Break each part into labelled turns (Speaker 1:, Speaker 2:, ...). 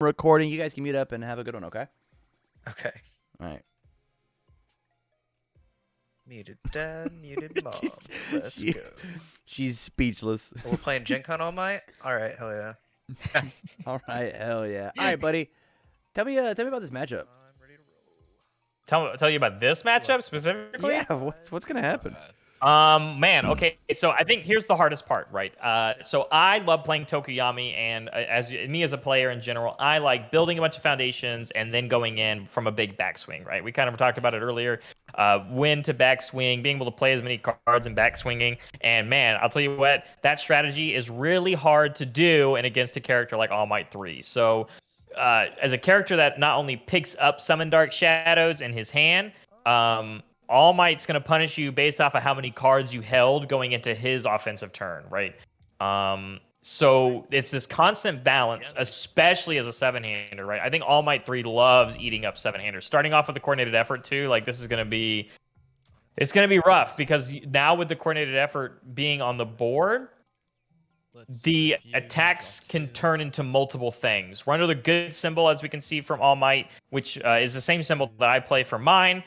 Speaker 1: recording. You guys can mute up and have a good one, okay?
Speaker 2: Okay.
Speaker 1: All right.
Speaker 2: Muted dad, muted mom. Let's go.
Speaker 1: She's speechless.
Speaker 2: So we're playing Gen Con All Might? Alright, hell yeah.
Speaker 1: All right, hell yeah. All right, buddy. Tell me about this matchup.
Speaker 2: I'm ready to roll.
Speaker 3: Tell you about this matchup specifically?
Speaker 1: Yeah, what's gonna happen?
Speaker 3: Man, okay, so I think here's the hardest part, right? So I love playing Tokoyami, and me as a player in general, I like building a bunch of foundations and then going in from a big backswing, right? We kind of talked about it earlier. When to backswing, being able to play as many cards and backswinging, and man, I'll tell you what, that strategy is really hard to do and against a character like All Might 3. So, as a character that not only picks up Summon Dark Shadows in his hand, All Might's going to punish you based off of how many cards you held going into his offensive turn, right? So it's this constant balance, especially as a 7-hander, right? I think All Might 3 loves eating up 7-handers. Starting off with the coordinated effort too, like this is going to be, it's going to be rough because now with the coordinated effort being on the board, the attacks can turn into multiple things. We're under the good symbol, as we can see from All Might, which is the same symbol that I play for mine.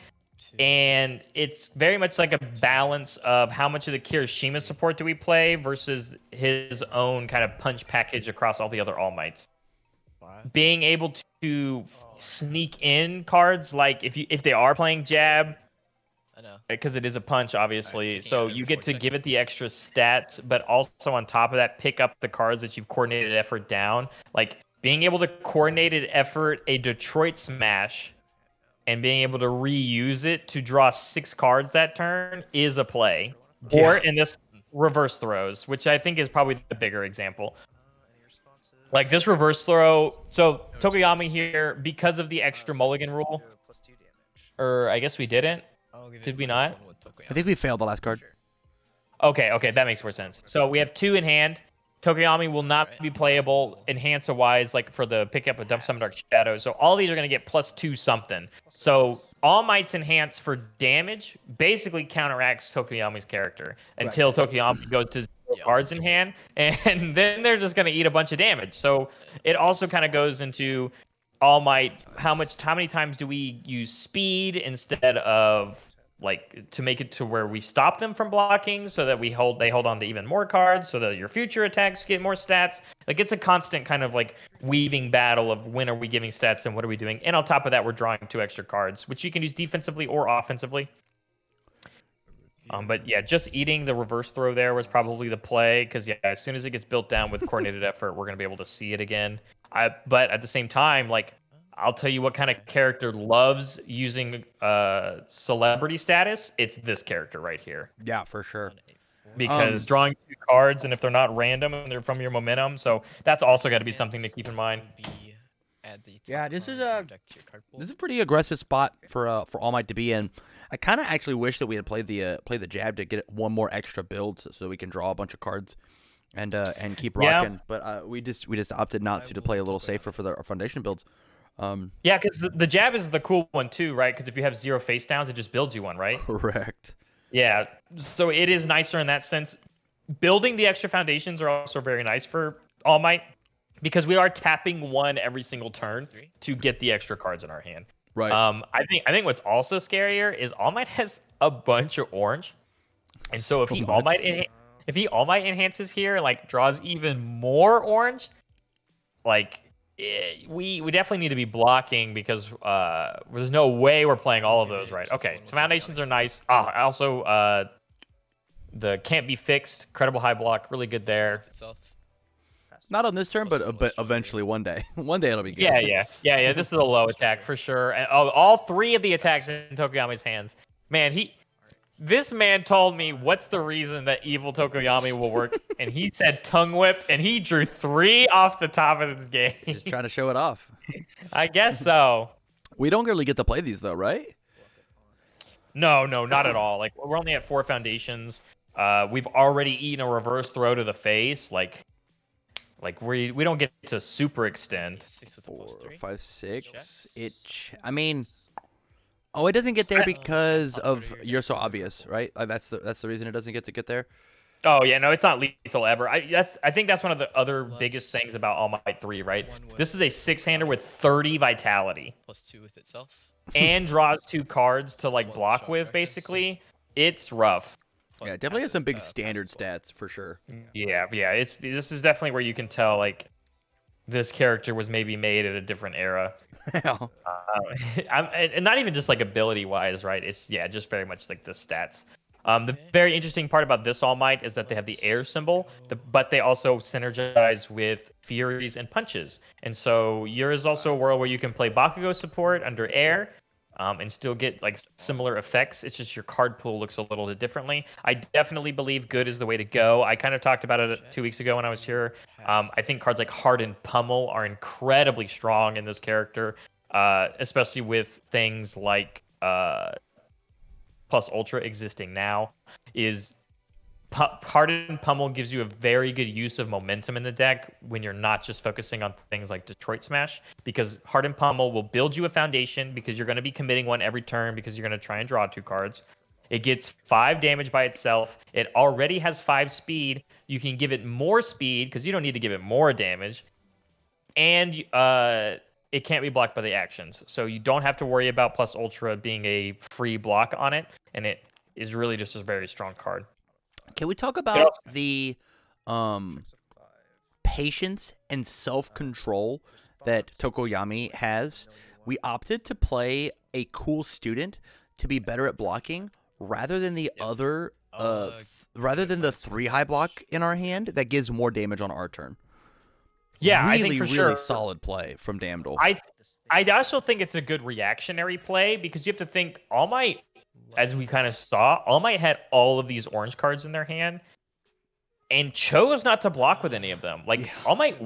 Speaker 3: And it's very much like a balance of how much of the Kirishima support do we play versus his own kind of punch package across all the other All Mights. Being able to sneak in cards like if they are playing jab, because it is a punch, obviously, so you get to give it the extra stats, but also on top of that, pick up the cards that you've coordinated effort down. Like being able to coordinated effort a Detroit Smash and being able to reuse it to draw 6 cards that turn is a play. Yeah. Or in this reverse throws, which I think is probably the bigger example. Like this reverse throw, so Tokoyami here, because of the extra mulligan rule, or I guess we didn't. Did we not?
Speaker 1: I think we failed the last card.
Speaker 3: Okay, that makes more sense. So we have 2 in hand. Tokoyami will not be playable enhancer-wise, like for the pickup of Dump Summon Dark Shadows. So all these are going to get +2 something. So All Might's enhance for damage basically counteracts Tokoyami's character until Tokoyami goes to 0 cards in hand, and then they're just going to eat a bunch of damage. So it also kind of goes into All Might, how many times do we use speed instead of like to make it to where we stop them from blocking so that they hold on to even more cards so that your future attacks get more stats. Like it's a constant kind of like weaving battle of when are we giving stats and what are we doing. And on top of that, we're drawing 2 extra cards, which you can use defensively or offensively. But yeah, just eating the reverse throw there was probably the play because yeah, as soon as it gets built down with coordinated effort, we're going to be able to see it again. But at the same time, like I'll tell you what kind of character loves using celebrity status. It's this character right here.
Speaker 1: Yeah, for sure.
Speaker 3: Because drawing 2 cards, and if they're not random and they're from your momentum, so that's also got to be something to keep in mind.
Speaker 1: Yeah, this is a pretty aggressive spot for All Might to be in. I kind of actually wish that we had played the jab to get 1 more extra build so we can draw a bunch of cards and keep rocking. Yeah. But we just opted not to play a little safer for our foundation builds.
Speaker 3: Yeah, because the jab is the cool one too, right? Because if you have 0 face downs, it just builds you 1, right?
Speaker 1: Correct.
Speaker 3: Yeah, so it is nicer in that sense. Building the extra foundations are also very nice for All Might because we are tapping 1 every single turn to get the extra cards in our hand.
Speaker 1: Right.
Speaker 3: I think what's also scarier is All Might has a bunch of orange, and so if he All Might enhances here, like draws even more orange, like. We definitely need to be blocking because there's no way we're playing all of those right. Okay, so foundations are nice. Also, the can't be fixed, credible high block, really good there.
Speaker 1: Not on this turn, but eventually one day. One day it'll be good.
Speaker 3: Yeah. This is a low attack for sure. And all 3 of the attacks in Tokoyami's hands. Man, this man told me what's the reason that evil Tokoyami will work, and he said tongue whip, and he drew 3 off the top of this game.
Speaker 1: Just trying to show it off.
Speaker 3: I guess so.
Speaker 1: We don't really get to play these though, right?
Speaker 3: No, not at all. Like we're only at 4 foundations. We've already eaten a reverse throw to the face. Like we don't get to super extend.
Speaker 1: 4, 5, 6. I mean. Oh, it doesn't get there because of You're So Obvious, right? That's the reason it doesn't get there.
Speaker 3: Oh yeah, no, it's not lethal ever. I think that's one of the other biggest things about All Might 3, right? This is a 6-hander with 30 vitality.
Speaker 4: +2 with itself.
Speaker 3: And draws 2 cards to like block with, basically. It's rough.
Speaker 1: Yeah, it definitely has some big standard stats for sure.
Speaker 3: Yeah. This is definitely where you can tell like this character was maybe made at a different era. And not even just like ability wise, right? It's just very much like the stats. The very interesting part about this All Might is that they have the air symbol, but they also synergize with Furies and Punches. And so there is also a world where you can play Bakugo support under air, and still get like similar effects. It's just your card pool looks a little bit differently. I definitely believe good is the way to go. I kind of talked about it 2 weeks ago when I was here. I think cards like Hardened Pummel are incredibly strong in this character, especially with things like Plus Ultra existing now. Hardened Pummel gives you a very good use of momentum in the deck when you're not just focusing on things like Detroit Smash, because Hardened Pummel will build you a foundation because you're going to be committing one every turn because you're going to try and draw 2 cards. It gets 5 damage by itself. It already has 5 speed. You can give it more speed because you don't need to give it more damage. And it can't be blocked by the actions. So you don't have to worry about Plus Ultra being a free block on it. And it is really just a very strong card.
Speaker 1: Can we talk about the patience and self-control that Tokoyami has? We opted to play a cool student to be better at blocking rather than the other, rather than the 3 high block in our hand that gives more damage on our turn.
Speaker 3: Yeah,
Speaker 1: really,
Speaker 3: I think for
Speaker 1: really
Speaker 3: sure.
Speaker 1: solid play from Damdel.
Speaker 3: I also think it's a good reactionary play because you have to think All Might, as we kind of saw, All Might had all of these orange cards in their hand and chose not to block with any of them. Like All Might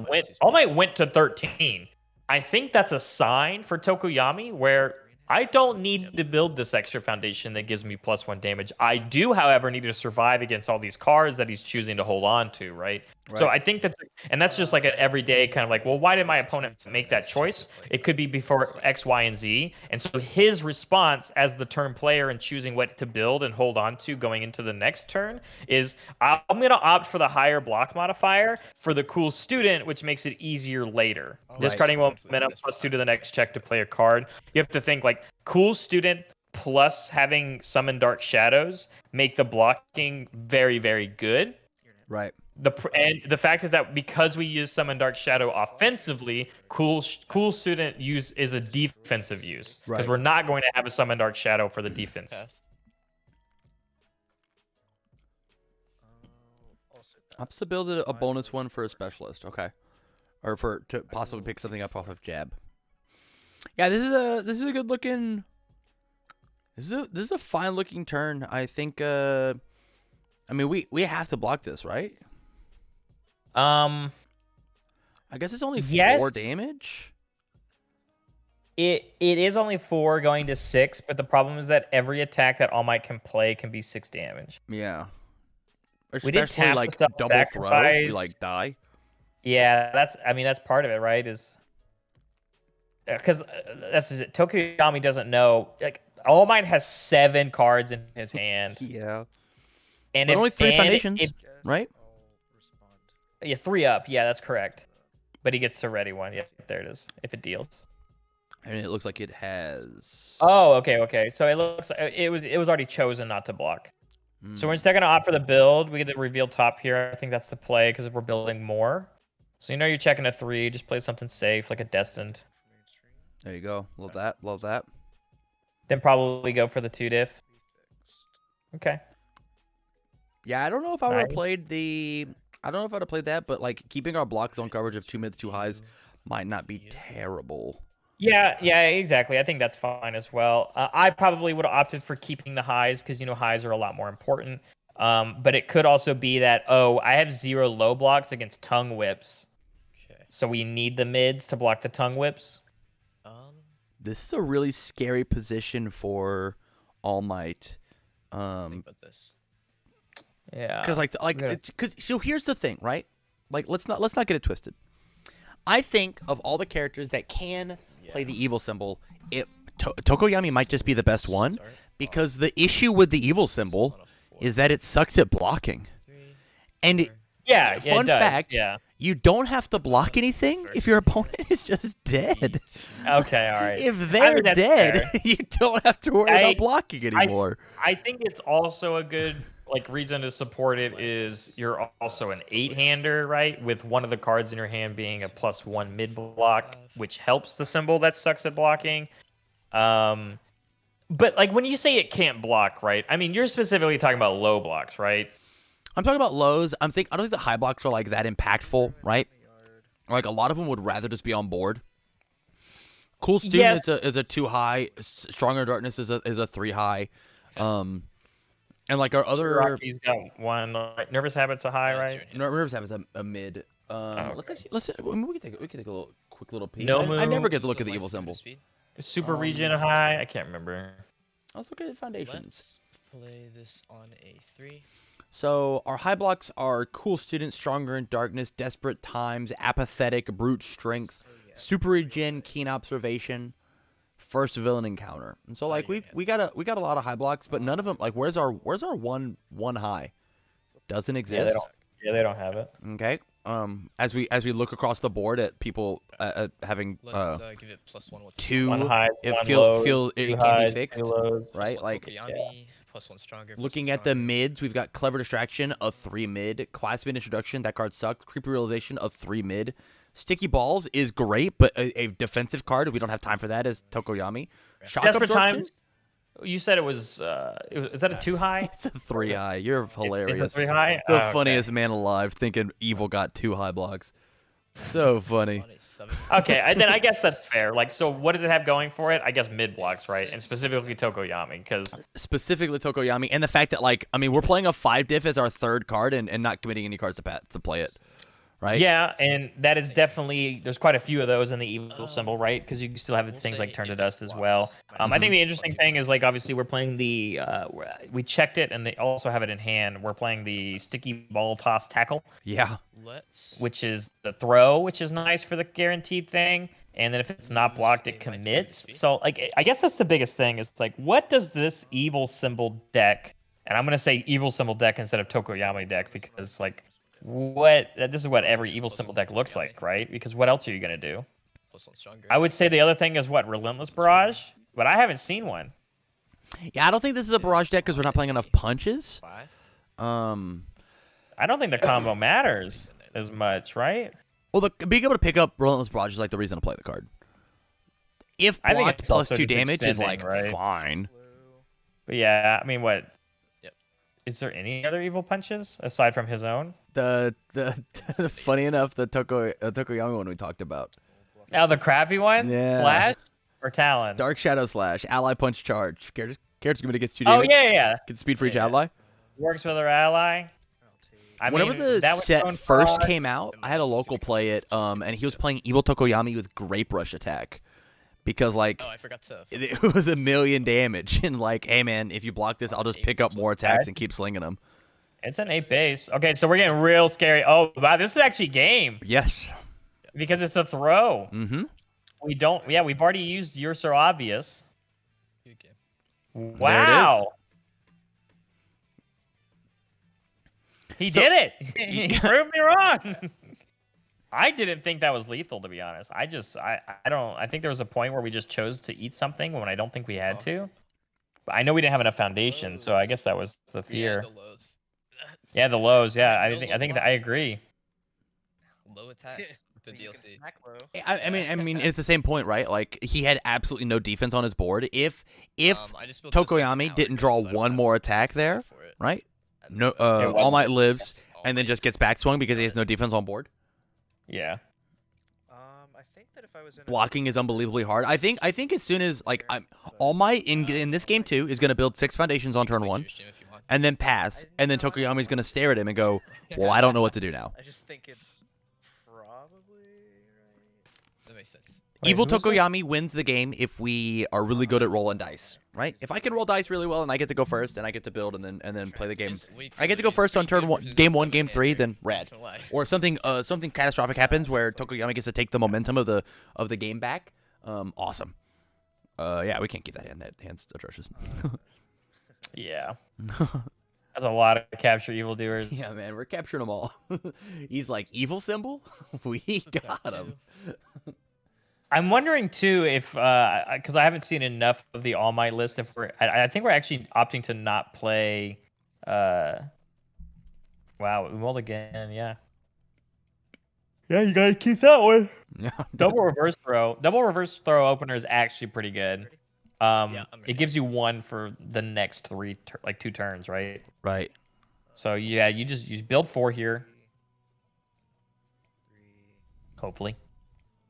Speaker 3: went to 13. I think that's a sign for Tokoyami where I don't need to build this extra foundation that gives me +1 damage. I do, however, need to survive against all these cards that he's choosing to hold on to, right? So I think that's just like an everyday kind of like, well, why did my opponent make that choice? It could be before X, Y, and Z. And so his response as the turn player and choosing what to build and hold on to going into the next turn is, I'm going to opt for the higher block modifier for the cool student, which makes it easier later. Discarding momentum +2 to the next check to play a card. You have to think like cool student plus having Summon Dark Shadows make the blocking very, very good.
Speaker 1: Right.
Speaker 3: And the fact is that because we use Summon Dark Shadow offensively, cool student use is a defensive use because we're not going to have a Summon Dark Shadow for the defense.
Speaker 1: Opts to build a bonus one for a specialist. Okay, or to possibly pick something up off of jab. Yeah, this is a good looking. This is a fine looking turn. I think. I mean, we have to block this, right? I guess it's only 4 damage.
Speaker 3: It is only 4 going to 6, but the problem is that every attack that All Might can play can be 6 damage.
Speaker 1: Yeah.
Speaker 3: Especially
Speaker 1: like double throw, we like die.
Speaker 3: Yeah, that's part of it, right? Is because that's it. Tokoyami doesn't know. Like All Might has 7 cards in his hand.
Speaker 1: Yeah.
Speaker 3: And
Speaker 1: only 3 foundations, right?
Speaker 3: Yeah, 3 up. Yeah, that's correct. But he gets to ready one. Yeah, there it is. If it deals.
Speaker 1: And it looks like it has.
Speaker 3: Oh, okay. So it looks like it was already chosen not to block. So we're instead gonna opt for the build. We get the reveal top here. I think that's the play because we're building more. So you're checking a 3. Just play something safe like a Destined.
Speaker 1: There you go. Love that. Love that.
Speaker 3: Then probably go for the 2 diff. Okay.
Speaker 1: Yeah, I don't know if I would have played the. I don't know if I'd have played that, but like keeping our block zone coverage of 2 mids, 2 highs might not be terrible.
Speaker 3: Yeah, exactly. I think that's fine as well. I probably would have opted for keeping the highs because highs are a lot more important. But it could also be that I have 0 low blocks against tongue whips. Okay. So we need the mids to block the tongue whips.
Speaker 1: This is a really scary position for All Might.
Speaker 4: Think about this.
Speaker 3: Yeah.
Speaker 1: Because so here's the thing, right? Like let's not get it twisted. I think of all the characters that can play the evil symbol, Tokoyami might just be the best one because the issue with the evil symbol is that it sucks at blocking. And
Speaker 3: Yeah,
Speaker 1: fun
Speaker 3: it does.
Speaker 1: fact,
Speaker 3: Yeah.
Speaker 1: you don't have to block anything if your opponent is just dead.
Speaker 3: Okay, all right.
Speaker 1: If they're
Speaker 3: that's
Speaker 1: dead,
Speaker 3: fair.
Speaker 1: you don't have to worry about blocking anymore.
Speaker 3: I think it's also a good reason to support it is you're also an 8-hander, right? With one of the cards in your hand being a +1 mid block, which helps the symbol that sucks at blocking. But like when you say it can't block, right? I mean, you're specifically talking about low blocks, right?
Speaker 1: I'm talking about lows. I don't think the high blocks are like that impactful, right? Like a lot of them would rather just be on board. Cool Student is a 2 high. Stronger Darkness is a 3 high. And like our other
Speaker 3: Rocky's got 1. Nervous Habit's a high, right?
Speaker 1: Nervous Habit's a mid.
Speaker 3: Okay.
Speaker 1: Let's I mean, we can take a quick little peek.
Speaker 3: No
Speaker 1: I never
Speaker 3: move.
Speaker 1: get to look at the evil symbol.
Speaker 3: Super Region a high. I can't remember.
Speaker 1: Let's look at Foundations.
Speaker 4: Let's play this on a 3.
Speaker 1: So our high blocks are Cool Student, Stronger in Darkness, Desperate Times, Apathetic, Brute Strength, Super Regen, Keen Observation, First Villain Encounter. And so like we got a lot of high blocks, but none of them like where's our one high? Doesn't exist.
Speaker 3: They don't have it.
Speaker 1: Okay. As we look across the board at people having
Speaker 4: Let's give it +1 with
Speaker 1: 2,
Speaker 3: 1 high,
Speaker 1: it
Speaker 3: 1
Speaker 1: feels
Speaker 3: lows,
Speaker 1: it
Speaker 3: 2
Speaker 1: can
Speaker 3: highs,
Speaker 1: be fixed,
Speaker 3: 2 lows.
Speaker 1: right? Like
Speaker 4: Tokoyami, +1 stronger.
Speaker 1: looking at the mids, we've got Clever Distraction, a 3 mid. Class Mid Introduction, that card sucks. Creepy Realization, a 3 mid. Sticky Balls is great, but a defensive card, we don't have time for that, is Tokoyami. Shock
Speaker 3: Desperate
Speaker 1: Absorption?
Speaker 3: Times. You said it was. Is that a 2 high?
Speaker 1: It's a 3 high. You're hilarious.
Speaker 3: It's a 3 high.
Speaker 1: The
Speaker 3: Okay.
Speaker 1: funniest man alive, thinking Evil got 2 high blocks. So funny.
Speaker 4: On a 7.
Speaker 3: Okay, and then I guess that's fair. Like, so what does it have going for it? I guess mid blocks, right? And specifically Tokoyami, because
Speaker 1: Specifically Tokoyami, and the fact that, like, I mean, we're playing a 5 diff as our 3rd card and not committing any cards to play it, right?
Speaker 3: yeah, and that is definitely there's quite a few of those in the evil symbol, right? Because you can still have things like Turn to Dust as well. I think the interesting thing is like obviously we're playing the we checked it and they also have it in hand. We're playing the sticky ball toss tackle.
Speaker 1: Yeah.
Speaker 3: Which is the throw, which is nice for the guaranteed thing. And then if it's not blocked, it commits. So like I guess that's the biggest thing is like what does this evil symbol deck? And I'm gonna say evil symbol deck instead of Tokoyami deck because like this is what every evil symbol deck looks like, right? Because what else are you gonna do?
Speaker 4: +1 stronger.
Speaker 3: I would say the other thing is what Relentless Barrage, but I haven't seen one.
Speaker 1: Yeah, I don't think this is a barrage deck because we're not playing enough punches.
Speaker 4: 5.
Speaker 3: I don't think the combo matters as much, right?
Speaker 1: Well, being able to pick up Relentless Barrage is like the reason to play the card. If
Speaker 3: I think
Speaker 1: blocked
Speaker 3: it's also
Speaker 1: +2
Speaker 3: just
Speaker 1: damage is
Speaker 3: extending,
Speaker 1: like
Speaker 3: right?
Speaker 1: fine.
Speaker 3: But yeah, I mean, what?
Speaker 4: Yep.
Speaker 3: Is there any other evil punches aside from his own?
Speaker 1: The funny enough, the Tokoyami one we talked about.
Speaker 3: Oh, the crappy one?
Speaker 1: Yeah.
Speaker 3: Slash or Talon?
Speaker 1: Dark Shadow Slash, Ally Punch Charge. Character's going to get 2
Speaker 3: Oh,
Speaker 1: damage.
Speaker 3: yeah.
Speaker 1: Get speed for each
Speaker 3: Yeah.
Speaker 1: ally.
Speaker 3: Works with our ally.
Speaker 1: Whenever the
Speaker 3: that was
Speaker 1: set
Speaker 3: shown
Speaker 1: first
Speaker 3: fraud.
Speaker 1: came out, I had a local play it, and he was playing Evil Tokoyami with Grape Rush attack. Because, like,
Speaker 4: Oh, I forgot to.
Speaker 1: it was 1,000,000 damage. And, like, hey, man, if you block this, I'll just pick up more attacks and keep slinging them.
Speaker 3: It's an 8 base. Okay, so we're getting real scary. Oh, wow, this is actually game.
Speaker 1: Yes.
Speaker 3: Because it's a throw.
Speaker 1: Mm-hmm.
Speaker 3: We've already used You're So Obvious.
Speaker 4: Good game.
Speaker 3: Wow. He did it. He proved me wrong. I didn't think that was lethal, to be honest. I think there was a point where we just chose to eat something when I don't think we had to. But I know we didn't have enough foundation, so I guess that was the fear.
Speaker 4: Yeah, the lows.
Speaker 3: Yeah, the lows. Yeah, I
Speaker 4: No
Speaker 3: think
Speaker 4: low
Speaker 3: I
Speaker 4: blocks.
Speaker 3: agree.
Speaker 4: Low attacks with the DLC.
Speaker 1: I mean, it's the same point, right? Like, he had absolutely no defense on his board. If
Speaker 4: I just built this
Speaker 1: Tokoyami
Speaker 4: now
Speaker 1: didn't
Speaker 4: because
Speaker 1: draw
Speaker 4: I don't
Speaker 1: one
Speaker 4: have
Speaker 1: more
Speaker 4: a
Speaker 1: attack
Speaker 4: set
Speaker 1: there,
Speaker 4: for it.
Speaker 1: right?
Speaker 4: And
Speaker 1: No,
Speaker 3: Yeah,
Speaker 1: All Might lives,
Speaker 4: Yes, All
Speaker 1: and then
Speaker 4: Might.
Speaker 1: just gets back swung because he has no defense on board.
Speaker 3: Yeah.
Speaker 2: I think that if I was in
Speaker 1: Blocking is unbelievably hard. I think as soon as like All Might in this game too is going to build 6 foundations on turn
Speaker 4: Play
Speaker 1: 1,
Speaker 4: Jewish Jim if you want.
Speaker 1: and then pass, and then Tokoyami's going to stare at him and go, "Well, I don't know what to do now."
Speaker 2: I just think it's probably right.
Speaker 4: That makes sense.
Speaker 3: Wait,
Speaker 1: Evil
Speaker 3: who's the-
Speaker 1: Tokoyami wins the game if we are really good at rolling dice, right? If I can roll dice really well and I get to go first and I get to build and then play the game,
Speaker 4: It's way
Speaker 1: I get to
Speaker 4: cooler.
Speaker 1: go first on
Speaker 4: It's pretty
Speaker 1: turn
Speaker 4: good
Speaker 1: 1,
Speaker 4: versus
Speaker 1: game
Speaker 4: the
Speaker 1: 1, game 3, then
Speaker 4: seven-hander.
Speaker 1: rad.
Speaker 4: Not gonna lie.
Speaker 1: Or if something catastrophic happens where Tokoyami gets to take the momentum of the game back, awesome. Yeah, we can't keep that hand. That hand's atrocious.
Speaker 3: Yeah. That's a lot of capture evildoers.
Speaker 1: Yeah, man, we're capturing them all. He's like, evil symbol? We got him.
Speaker 3: I'm wondering too if, because I haven't seen enough of the All Might list. If I think we're actually opting to not play. Wow, we rolled again. Yeah. Yeah, you gotta keep that one.
Speaker 1: Yeah.
Speaker 3: Double reverse throw. Double reverse throw opener is actually pretty good. It gives you one for the next 2 turns, right?
Speaker 1: Right.
Speaker 3: So yeah, you build 4 here. Hopefully.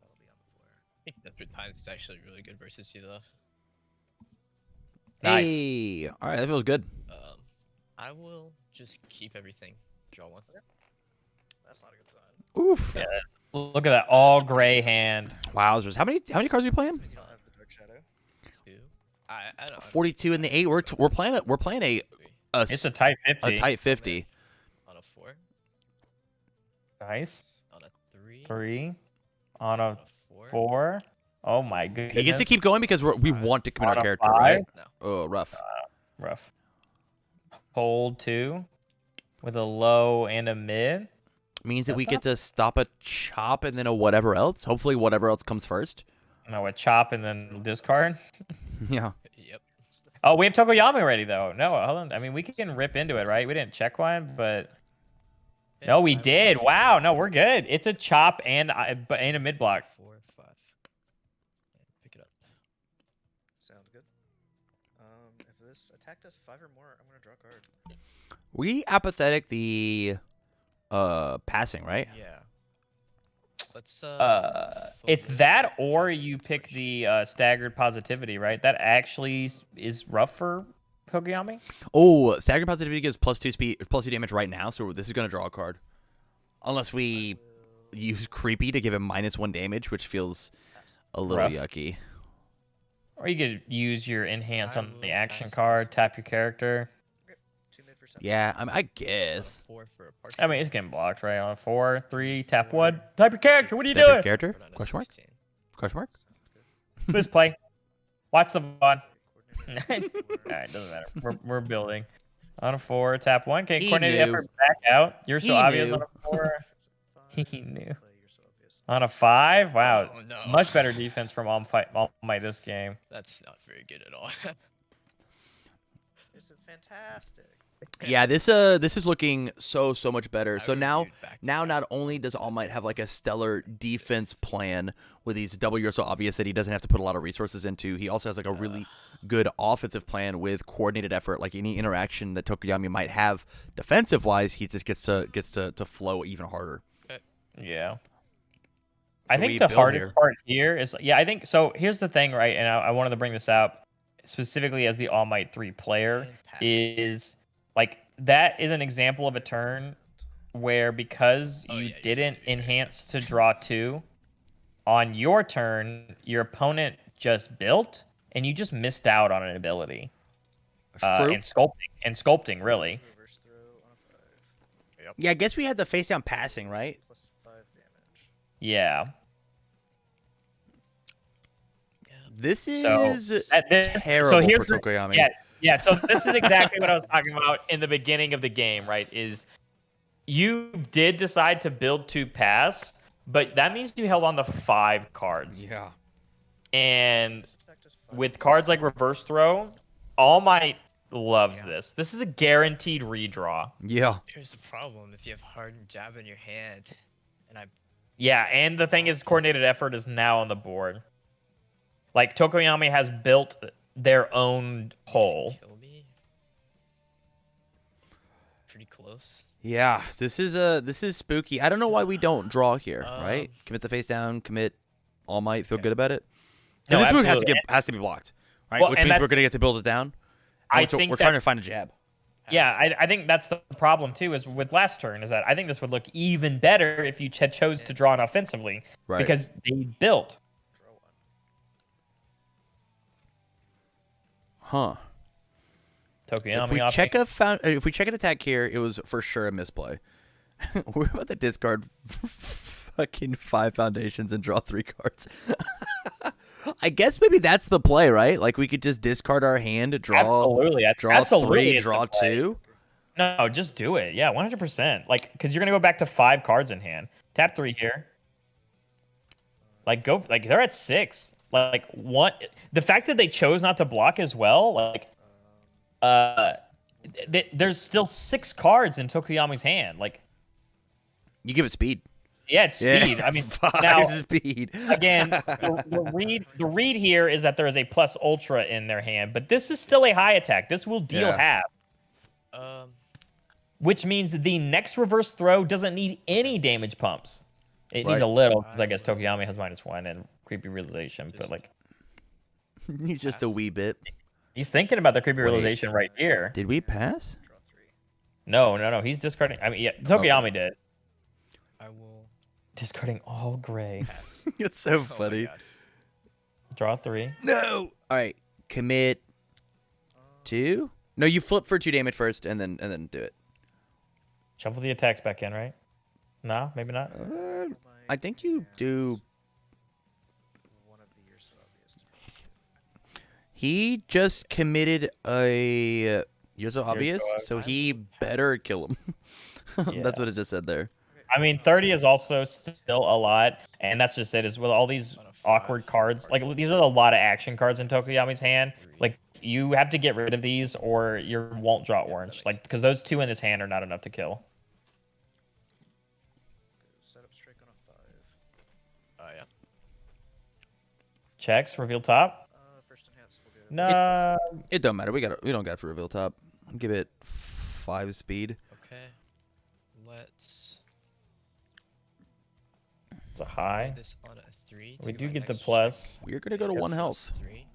Speaker 4: I think Desperate Times is actually really good versus you though.
Speaker 3: Nice.
Speaker 1: Hey, all right, that feels good.
Speaker 4: I will just keep everything. Draw 1.
Speaker 2: That's not a good sign.
Speaker 1: Oof.
Speaker 3: Yeah, look at that all gray hand.
Speaker 1: Wowzers. How many cards are we playing?
Speaker 2: You don't have the Dark Shadow.
Speaker 4: 2. I don't.
Speaker 1: 42 in the 8. We're playing a
Speaker 3: It's a tight 50.
Speaker 1: a tight 50.
Speaker 4: On a 4.
Speaker 3: Nice.
Speaker 4: On a 3.
Speaker 3: 3. On a
Speaker 4: 4.
Speaker 3: 4. Oh my goodness.
Speaker 1: He gets to keep going because we want to commit
Speaker 3: On
Speaker 1: our
Speaker 3: a
Speaker 1: character,
Speaker 3: 5?
Speaker 1: right?
Speaker 4: No.
Speaker 1: Oh, rough.
Speaker 3: Rough. Hold 2 with a low and a mid.
Speaker 1: Means that
Speaker 3: That's
Speaker 1: we
Speaker 3: not-
Speaker 1: get to stop a chop and then a whatever else. Hopefully, whatever else comes first.
Speaker 3: No, a chop and then discard.
Speaker 1: Yeah.
Speaker 4: Yep.
Speaker 3: Oh, we have Tokoyami already though. No, hold on. I mean, we can rip into it, right? We didn't check one, but no, we did. Wow. No, we're good. It's a chop and a mid block.
Speaker 4: 4, 5. Pick it up.
Speaker 2: Sounds good. If this attack does 5 or more, I'm gonna draw a card.
Speaker 1: We apathetic the passing, right?
Speaker 4: Yeah. Let's
Speaker 3: It's
Speaker 4: focus
Speaker 3: that,
Speaker 4: on
Speaker 3: or
Speaker 4: passing
Speaker 3: you
Speaker 4: the
Speaker 3: pick
Speaker 4: torch.
Speaker 3: the staggered positivity, right? That actually is rough for Tokoyami.
Speaker 1: Oh, staggered positivity gives +2 speed, +2 damage right now. So this is gonna draw a card, unless we use creepy to give him -1 damage, which feels a little
Speaker 3: Rough.
Speaker 1: yucky.
Speaker 3: Or you could use your enhance
Speaker 4: I
Speaker 3: on the
Speaker 4: will
Speaker 3: action
Speaker 4: pass
Speaker 3: card,
Speaker 4: this.
Speaker 3: tap your character.
Speaker 2: 2 mid for 7.
Speaker 1: Yeah, I
Speaker 4: On a
Speaker 1: guess.
Speaker 4: 4 for a
Speaker 3: I mean, it's getting blocked, right? On a 4, 3, tap 1. Type your character. What are you
Speaker 1: Type your
Speaker 3: doing?
Speaker 1: character?
Speaker 4: Put on a
Speaker 1: Question mark?
Speaker 4: 16.
Speaker 1: Question mark?
Speaker 3: Misplay. Watch the VOD.
Speaker 2: Coordinator.
Speaker 3: Alright, doesn't matter. We're building. On a 4, tap 1. Okay,
Speaker 1: He
Speaker 3: coordinated
Speaker 1: knew.
Speaker 3: effort back out. You're so
Speaker 1: He
Speaker 3: obvious
Speaker 1: knew.
Speaker 3: on a 4. He
Speaker 2: He
Speaker 3: knew.
Speaker 2: You're so obvious.
Speaker 3: On a 5, wow.
Speaker 4: Oh, no.
Speaker 3: Much better defense from All Might this game.
Speaker 4: That's not very good at all.
Speaker 2: This is fantastic.
Speaker 1: Yeah, this is looking so much better.
Speaker 4: I
Speaker 1: So now
Speaker 4: reviewed back to
Speaker 1: not
Speaker 4: back.
Speaker 1: only does All Might have like a stellar defense plan with these W are so obvious that he doesn't have to put a lot of resources into, he also has like a really good offensive plan with coordinated effort. Like any interaction that Tokoyami might have defensive wise, he just gets to flow even harder.
Speaker 3: Yeah. I
Speaker 1: So we
Speaker 3: think the
Speaker 1: build
Speaker 3: hardest
Speaker 1: here.
Speaker 3: part here is, I think, so here's the thing, right? And I wanted to bring this up specifically as the All Might 3 player
Speaker 4: And pass.
Speaker 3: is, like, that is an example of a turn where because
Speaker 4: Oh,
Speaker 3: you
Speaker 4: yeah, you're
Speaker 3: didn't
Speaker 4: supposed to be very
Speaker 3: enhance to draw 2, on your turn, your opponent just built, and you just missed out on an ability.
Speaker 1: True.
Speaker 3: And sculpting, really.
Speaker 2: Reverse throw on a 5.
Speaker 1: Yeah, I guess we had the face down passing, right?
Speaker 2: Plus 5 damage.
Speaker 3: Yeah.
Speaker 1: This
Speaker 3: So,
Speaker 1: is
Speaker 3: this-
Speaker 1: terrible
Speaker 3: so here's
Speaker 1: for
Speaker 3: the-
Speaker 1: Tokoyami.
Speaker 3: Yeah, so this is exactly what I was talking about in the beginning of the game, right? Is you did decide to build 2 pass, but that means you held on to 5 cards.
Speaker 1: Yeah.
Speaker 2: This
Speaker 3: And
Speaker 2: attack does 5.
Speaker 3: with cards like Reverse Throw, All Might loves
Speaker 4: Yeah.
Speaker 3: this. This is a guaranteed redraw.
Speaker 1: Yeah.
Speaker 4: Here's the problem: if you have hardened jab in your hand, and I
Speaker 3: Yeah, and the thing is, coordinated effort is now on the board. Like, Tokoyami has built their own hole.
Speaker 4: kill me. Pretty close.
Speaker 1: Yeah, this is spooky. I don't know why we don't draw here, right? Commit the face down, commit All Might, feel good about it.
Speaker 3: No,
Speaker 1: Because this move
Speaker 3: absolutely.
Speaker 1: has to be blocked, right?
Speaker 3: Well,
Speaker 1: Which
Speaker 3: and
Speaker 1: means we're
Speaker 3: that's-
Speaker 1: gonna get to build it down.
Speaker 3: I
Speaker 1: We're
Speaker 3: think
Speaker 1: trying to find a jab.
Speaker 3: Yeah, I think that's the problem too. Is with last turn is that I think this would look even better if you had chose to draw it offensively
Speaker 1: Right.
Speaker 3: because they built.
Speaker 2: Draw 1.
Speaker 1: Huh.
Speaker 3: Tokoyami.
Speaker 1: If we check an attack here, it was for sure a misplay. We're about to discard fucking 5 foundations and draw 3 cards. I guess maybe that's the play, right? Like we could just discard our hand, draw,
Speaker 3: Absolutely,
Speaker 1: draw
Speaker 3: absolutely
Speaker 1: 3,
Speaker 3: it's the
Speaker 1: draw
Speaker 3: play.
Speaker 1: 2.
Speaker 3: No, just do it. Yeah, 100%. Like, because you're gonna go back to 5 cards in hand. Tap 3 here. Like, go. Like, they're at 6. Like, one. The fact that they chose not to block as well. Like, there's still 6 cards in Tokoyami's hand. Like,
Speaker 1: you give it speed.
Speaker 3: yeah, it's speed.
Speaker 1: Yeah,
Speaker 3: I mean,
Speaker 1: 5
Speaker 3: now
Speaker 1: speed.
Speaker 3: again, the read here is that there is a plus ultra in their hand, but this is still a high attack. This will deal half. Which means the next reverse throw doesn't need any damage pumps. It needs a little, because I guess Tokoyami has -1 and creepy realization, but like
Speaker 1: He's just a wee bit.
Speaker 3: he's thinking about the creepy realization right here.
Speaker 1: Did we pass?
Speaker 3: No. He's discarding. I mean, yeah, Tokoyami did.
Speaker 4: I will
Speaker 3: Discarding all gray.
Speaker 4: pass.
Speaker 1: It's so
Speaker 4: Oh my
Speaker 1: funny.
Speaker 4: God.
Speaker 3: Draw 3.
Speaker 1: No. All right. Commit 2. No, you flip for 2 damage first, and then do it.
Speaker 3: Shuffle the attacks back in, right? No, maybe not.
Speaker 1: I think you do.
Speaker 2: One of the years so obvious.
Speaker 1: He just committed a. You're so obvious, so he better kill him. That's what it just said there.
Speaker 3: I mean, 30 is also still a lot, and that's just it. Is with all these awkward cards, like these are a lot of action cards in Tokoyami's hand. Like you have to get rid of these, or you won't draw orange. Like because those 2 in his hand are not enough to kill.
Speaker 2: Set up strike on a 5.
Speaker 4: Oh yeah.
Speaker 3: Checks, reveal top.
Speaker 2: First enhance will go.
Speaker 3: No,
Speaker 1: It don't matter. We don't got to reveal top. Give it 5 speed.
Speaker 4: Okay. Let's
Speaker 3: it's a high.
Speaker 4: put this on a 3.
Speaker 3: We
Speaker 4: to
Speaker 3: do
Speaker 4: my
Speaker 3: get the
Speaker 4: next
Speaker 3: plus.
Speaker 1: We're gonna go to 1 health.
Speaker 4: 3.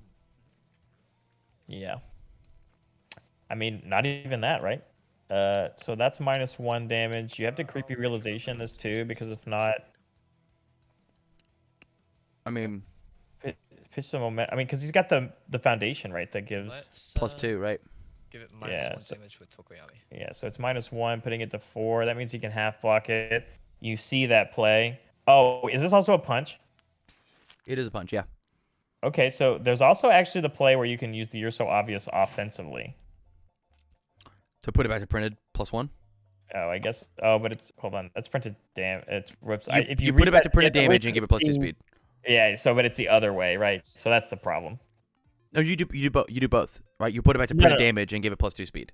Speaker 3: Yeah. I mean, not even that, right? So that's -1 damage. You have to creepy realization this too, because if not,
Speaker 1: I mean,
Speaker 3: pitch the moment. I mean, because he's got the foundation, right? That gives
Speaker 4: Let's
Speaker 1: +2, right?
Speaker 4: give it
Speaker 3: Yeah,
Speaker 4: -1
Speaker 3: so-
Speaker 4: damage with Tokoyami.
Speaker 3: yeah. So it's -1, putting it to 4. That means he can half block it. You see that play. Oh, is this also a punch?
Speaker 1: It is a punch, yeah.
Speaker 3: Okay, so there's also actually the play where you can use the You're So Obvious offensively.
Speaker 1: So put it back to printed +1.
Speaker 3: Oh, I guess. Oh, but it's hold on. That's printed. Damn, it's whoops. If
Speaker 1: You put it back to
Speaker 3: reset-
Speaker 1: printed
Speaker 3: yeah,
Speaker 1: damage and give it +2 speed.
Speaker 3: Yeah, so but it's the other way, right? So that's the problem.
Speaker 1: No, you do both, right? You put it back to
Speaker 3: No,
Speaker 1: printed
Speaker 3: no.
Speaker 1: damage and give it +2 speed.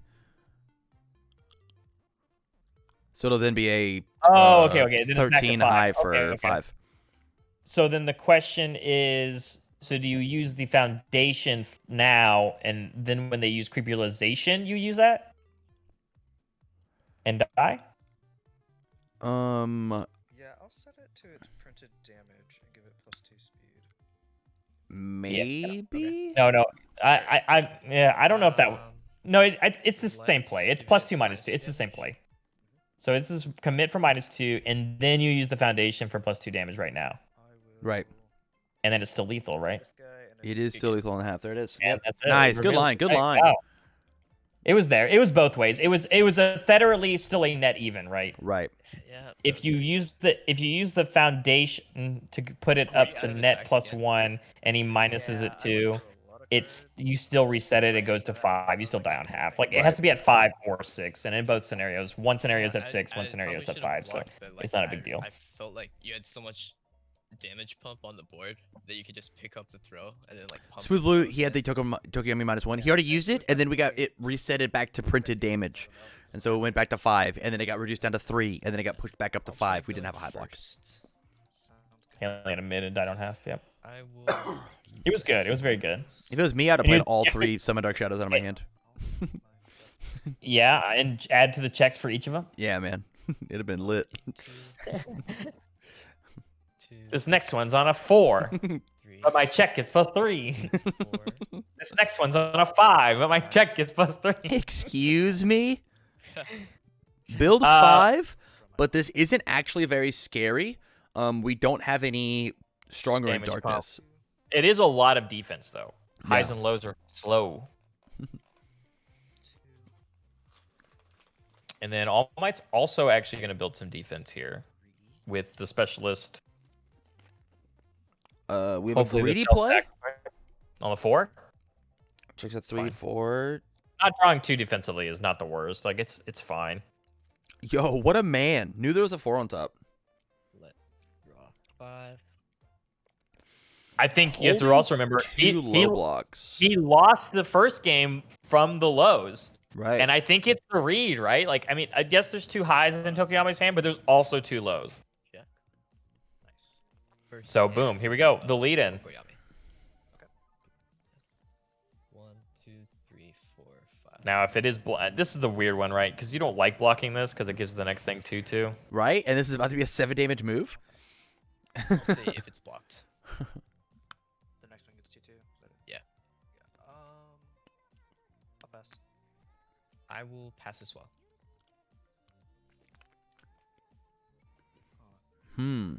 Speaker 1: So it'll then be a
Speaker 3: Okay. Then it's back to
Speaker 1: 13
Speaker 3: 5.
Speaker 1: high for
Speaker 3: Okay.
Speaker 1: 5.
Speaker 3: So then the question is, so do you use the foundation now, and then when they use creep realization, you use that and die?
Speaker 2: Yeah, I'll set it to its printed damage and give it +2 speed.
Speaker 1: Maybe.
Speaker 3: No. I don't know if that.
Speaker 4: Um,
Speaker 3: No, it's the same play. It's
Speaker 4: let's
Speaker 3: +2
Speaker 4: give it
Speaker 3: -2. It's the
Speaker 4: -2
Speaker 3: same
Speaker 4: damage.
Speaker 3: play. So it's this commit for -2, and then you use the foundation for +2 damage right now,
Speaker 2: I will.
Speaker 1: Right.
Speaker 3: and then it's still lethal, right?
Speaker 2: This guy and
Speaker 1: It is still lethal and a half. There it is.
Speaker 3: Yeah, that's it.
Speaker 1: Nice. Good
Speaker 3: Reveal.
Speaker 1: line. Good
Speaker 3: Right.
Speaker 1: line.
Speaker 3: Wow. It was there. It was both ways. It was a federally still a net even, right?
Speaker 1: Right.
Speaker 4: Yeah.
Speaker 3: If you use the foundation to put it
Speaker 4: Were
Speaker 3: up
Speaker 4: you
Speaker 3: to
Speaker 4: out of
Speaker 3: net
Speaker 4: attacks again?
Speaker 3: +1, and he minuses it too, it's you still reset it. It goes to 5. You still die on half. Like it has to be at 5 or 6, and in both scenarios, one scenario is at 6, one scenario is at 5. So it's not a big deal.
Speaker 4: I felt like you had so much damage pump on the board that you could just pick up the throw and then like pump.
Speaker 1: Smooth Blue, he had the Tokoyami -1. He already used it, and then we got it reset it back to printed damage. And so it went back to 5, and then it got reduced down to 3, and then it got pushed back up to 5. We didn't have a high block.
Speaker 2: Sounds
Speaker 3: He only had a mid and died on half. Yep.
Speaker 4: I will.
Speaker 3: It was good. It was very good.
Speaker 1: If it was me, I'd have
Speaker 3: And
Speaker 1: played
Speaker 3: you-
Speaker 1: all 3 Summon Dark Shadows out of my hand.
Speaker 3: Yeah, and add to the checks for each of them.
Speaker 1: Yeah, man. It'd have been lit.
Speaker 3: This next one's on a 4,
Speaker 4: 3,
Speaker 3: but my check gets +3.
Speaker 4: 4.
Speaker 3: This next one's on a 5, but my check gets +3.
Speaker 1: Excuse me? Build
Speaker 3: Uh,
Speaker 1: 5, but this isn't actually very scary. We don't have any stronger in
Speaker 3: Damage pump.
Speaker 1: darkness.
Speaker 3: It is a lot of defense, though. Highs
Speaker 1: Yeah.
Speaker 3: and lows are slow. And then All Might's also actually going to build some defense here with the specialist.
Speaker 1: We have
Speaker 3: Hopefully
Speaker 1: a
Speaker 3: the
Speaker 1: greedy
Speaker 3: self
Speaker 1: play.
Speaker 3: sacrifice on the 4.
Speaker 1: Checks a 3,
Speaker 3: fine.
Speaker 1: 4.
Speaker 3: not drawing 2 defensively is not the worst. Like it's fine.
Speaker 1: Yo, what a man! Knew there was a 4 on top.
Speaker 4: Let draw 5.
Speaker 3: I think you have to also remember
Speaker 1: Two low blocks.
Speaker 3: He lost the first game from the lows.
Speaker 1: Right.
Speaker 3: And I think it's the read, right? Like, I mean, I guess there's 2 highs in Tokoyami's hand, but there's also 2 lows.
Speaker 4: Yeah. Nice.
Speaker 3: So, boom, here we go. The lead in.
Speaker 4: Tokoyami. Okay. 1, 2, 3, 4, 5.
Speaker 3: Now, if it is this is the weird one, right? Because you don't like blocking this because it gives the next thing 2/2.
Speaker 1: Right? And this is about to be a 7 damage move?
Speaker 4: We'll see if it's blocked.
Speaker 2: The next one gets 2/2.
Speaker 4: Yeah.
Speaker 2: I'll pass.
Speaker 4: I will pass as well.
Speaker 1: Hmm.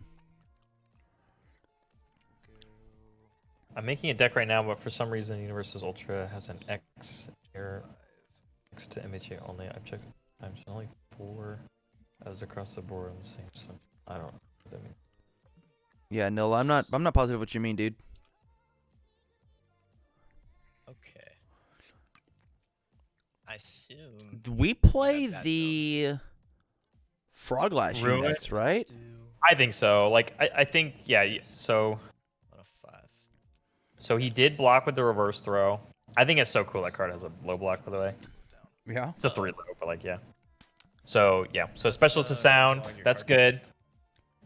Speaker 3: I'm making a deck right now, but for some reason, Universal's Ultra has an X here. X to MHA only. I've checked. I'm only 4 as across the board on the same. So I don't know what that means.
Speaker 1: Yeah, no, I'm not positive what you mean, dude.
Speaker 4: Okay. I assume.
Speaker 1: We play
Speaker 4: Yeah, that's
Speaker 1: the Frog Lash
Speaker 3: Ruin?
Speaker 1: units, right?
Speaker 3: I think so. Like, I think, yeah. So
Speaker 4: On a 5.
Speaker 3: So he did block with the reverse throw. I think it's so cool that card has a low block, by the way.
Speaker 1: Yeah.
Speaker 3: It's a 3 low, but like, yeah. So, yeah. So specialist of sound.
Speaker 4: drawing your
Speaker 3: That's
Speaker 4: card.
Speaker 3: good.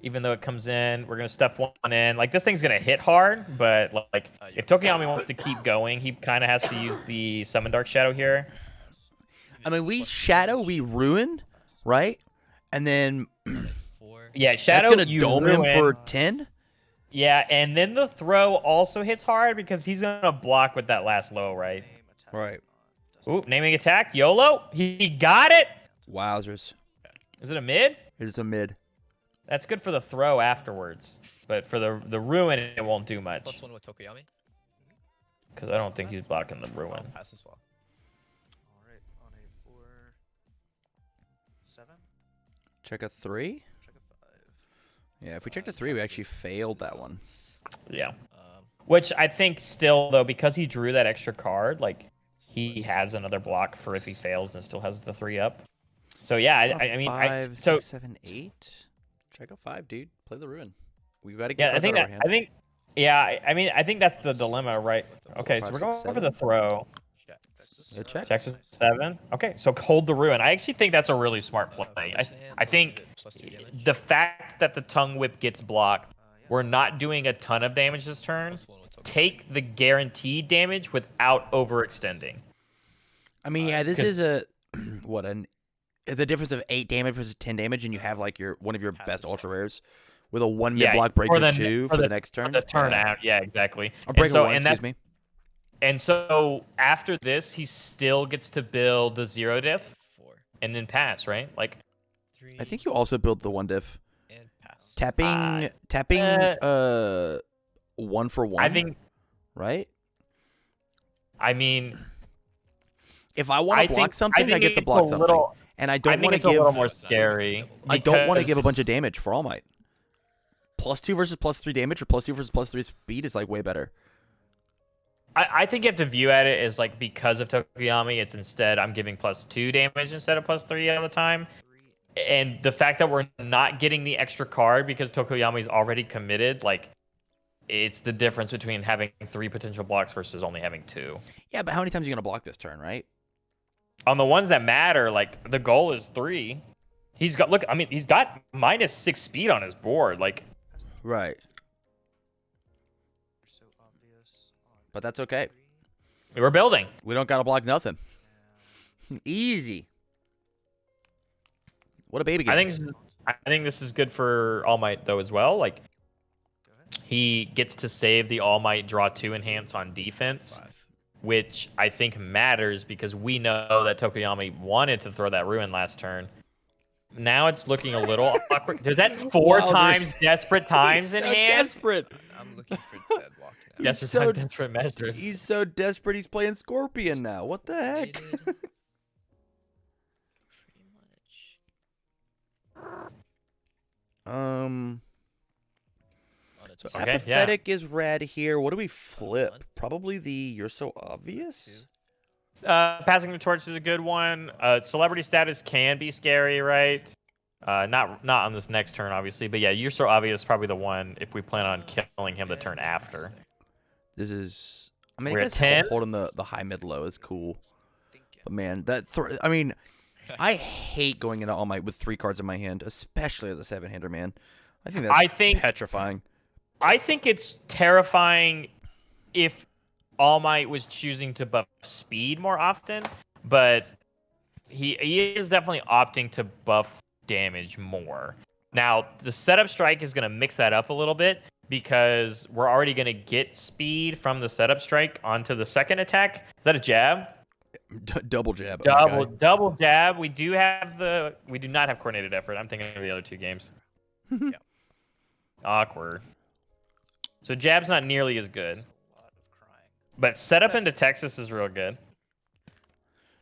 Speaker 3: Even though it comes in, we're going to step 1 in. Like, this thing's going to hit hard, but like, if Tokoyami wants to keep going, he kind of has to use the Summon Dark Shadow here.
Speaker 1: I mean, we Shadow, we Ruin, right? And then
Speaker 4: 4.
Speaker 3: Yeah, Shadow,
Speaker 1: that's going to
Speaker 3: you
Speaker 1: dome him
Speaker 3: ruin.
Speaker 1: for 10?
Speaker 3: Yeah, and then the throw also hits hard because he's going to block with that last low, right?
Speaker 2: Name attack
Speaker 1: Right.
Speaker 2: on
Speaker 3: Ooh, naming attack. YOLO. He got it.
Speaker 1: Wowzers.
Speaker 3: Is it a mid?
Speaker 1: It is a mid.
Speaker 3: That's good for the throw afterwards, but for the ruin, it won't do much.
Speaker 4: +1 with Tokoyami.
Speaker 3: Because I don't think he's blocking the
Speaker 4: I'll
Speaker 3: ruin.
Speaker 4: pass as well.
Speaker 2: Alright, on a 4, 7,
Speaker 1: Check a 3?
Speaker 2: check a 5.
Speaker 1: Yeah, if we checked a 3, we actually failed that one.
Speaker 3: Yeah.
Speaker 4: Um,
Speaker 3: Which I think still, though, because he drew that extra card, like, he has another block for if he fails and still has the 3 up. So, yeah, I mean,
Speaker 1: 5,
Speaker 3: so
Speaker 1: 6, 7, 8. Check a 5, dude. Play the Ruin. We've got to
Speaker 3: yeah,
Speaker 1: get
Speaker 3: I think that, I think, yeah, I mean, I think that's the dilemma, right? Okay, so
Speaker 1: 5,
Speaker 3: we're
Speaker 1: 6,
Speaker 3: going for
Speaker 1: 7.
Speaker 3: the throw.
Speaker 1: It checks.
Speaker 3: Checks a 7. Okay, so hold the ruin. I actually think that's a really smart play. I think the fact that the tongue whip gets blocked, we're not doing a ton of damage this turn.
Speaker 4: +1 with Tokoyami.
Speaker 3: Take the guaranteed damage without overextending.
Speaker 1: I mean, yeah, this is a what the difference of 8 damage versus 10 damage, and you have like one of your
Speaker 4: Pass
Speaker 1: best
Speaker 4: as well.
Speaker 1: ultra rares with a 1 mid
Speaker 3: Yeah,
Speaker 1: block break
Speaker 3: for
Speaker 1: or
Speaker 3: the-
Speaker 1: 2
Speaker 3: for
Speaker 1: for the
Speaker 3: the-
Speaker 1: next turn.
Speaker 3: The turn
Speaker 1: Yeah.
Speaker 3: out, yeah, exactly.
Speaker 1: Or break
Speaker 3: and so,
Speaker 1: a 1,
Speaker 3: and
Speaker 1: excuse
Speaker 3: that's,
Speaker 1: me.
Speaker 3: And so after this, he still gets to build the 0 diff
Speaker 4: 4,
Speaker 3: and then pass, right? Like,
Speaker 4: 3,
Speaker 1: I think you also build the 1 diff.
Speaker 4: and pass.
Speaker 1: Tapping 1 for 1.
Speaker 3: I think,
Speaker 1: right?
Speaker 3: I mean,
Speaker 1: If I want
Speaker 3: I
Speaker 1: to block
Speaker 3: think-
Speaker 1: something, I,
Speaker 3: think
Speaker 1: get to
Speaker 3: it's
Speaker 1: block
Speaker 3: a
Speaker 1: something.
Speaker 3: little-
Speaker 1: And I
Speaker 3: I
Speaker 1: don't
Speaker 3: think
Speaker 1: want
Speaker 3: it's
Speaker 1: to
Speaker 3: a little
Speaker 1: give
Speaker 3: more scary.
Speaker 1: I don't want to
Speaker 3: because-
Speaker 1: give a bunch of damage for All Might. +2 versus +3 damage or +2 versus +3 speed is like way better.
Speaker 3: I think you have to view at it as like because of Tokoyami, it's instead I'm giving +2 damage instead of +3 all the time. And the fact that we're not getting the extra card because Tokoyami's already committed, like it's the difference between having 3 potential blocks versus only having 2.
Speaker 1: Yeah, but how many times are you gonna block this turn, right?
Speaker 3: On the ones that matter, like the goal is 3. He's got look, I mean, he's got -6 speed on his board. Like
Speaker 1: Right.
Speaker 2: So obvious on
Speaker 1: But that's okay.
Speaker 2: 3.
Speaker 3: we're building.
Speaker 1: We don't gotta block nothing. Easy. What a baby game.
Speaker 3: I think this is good for All Might though as well. Like
Speaker 2: Go ahead.
Speaker 3: he gets to save the All Might draw 2 enhance on defense,
Speaker 4: 5.
Speaker 3: which I think matters because we know that Tokoyami wanted to throw that ruin last turn. Now it's looking a little awkward. There's that 4
Speaker 1: Wowzers.
Speaker 3: times desperate times
Speaker 1: He's
Speaker 3: in
Speaker 1: so
Speaker 3: hand.
Speaker 1: desperate.
Speaker 4: I'm looking for deadlock now.
Speaker 1: He's
Speaker 3: Desperate
Speaker 1: so-
Speaker 3: times desperate measures.
Speaker 1: He's so desperate. He's playing Scorpion now. What the heck?
Speaker 4: Pretty much.
Speaker 1: Um.
Speaker 4: On a
Speaker 1: So
Speaker 4: 2.
Speaker 3: Okay, yeah.
Speaker 1: apathetic is red here. What do we flip?
Speaker 4: One.
Speaker 1: Probably the You're So Obvious.
Speaker 3: Passing the torch is a good one. Celebrity status can be scary, right? Not on this next turn, obviously, but yeah, You're So Obvious probably the one if we plan on killing him the turn after.
Speaker 1: This is. I mean,
Speaker 3: We're
Speaker 1: I
Speaker 3: at
Speaker 1: guess
Speaker 3: 10.
Speaker 1: holding the high mid low is cool. But man, I mean, I hate going into All Might with 3 cards in my hand, especially as a 7-hander, man. I think that's petrifying.
Speaker 3: I think it's terrifying if All Might was choosing to buff speed more often, but he is definitely opting to buff damage more. Now, the setup strike is going to mix that up a little bit because we're already going to get speed from the setup strike onto the second attack. Is that a jab?
Speaker 1: Double jab.
Speaker 3: Double jab. We do not have coordinated effort. I'm thinking of the other 2 games.
Speaker 2: Yeah.
Speaker 3: Awkward. So jab's not nearly as good. But setup into Texas is real good.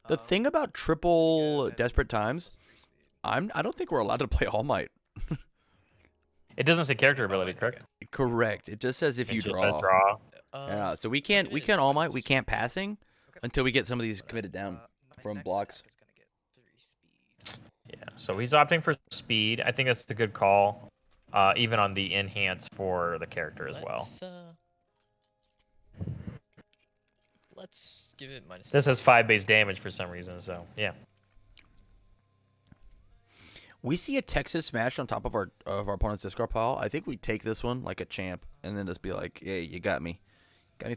Speaker 1: The thing about triple Desperate Times, I don't think we're allowed to play All Might.
Speaker 3: It doesn't say character ability, correct?
Speaker 1: Correct. It just says if you
Speaker 3: Just
Speaker 1: draw.
Speaker 3: says draw.
Speaker 1: Yeah, so we can't All Might, we can't passing until we get some of these committed down from blocks.
Speaker 3: Yeah, so he's opting for speed. I think that's a good call, even on the enhance for the character as well.
Speaker 4: Let's give it minus.
Speaker 3: This has 5 base damage for some reason, so yeah.
Speaker 1: We see a Texas smash on top of our opponent's discard pile. I think we take this one like a champ, and then just be like, "Hey, you got me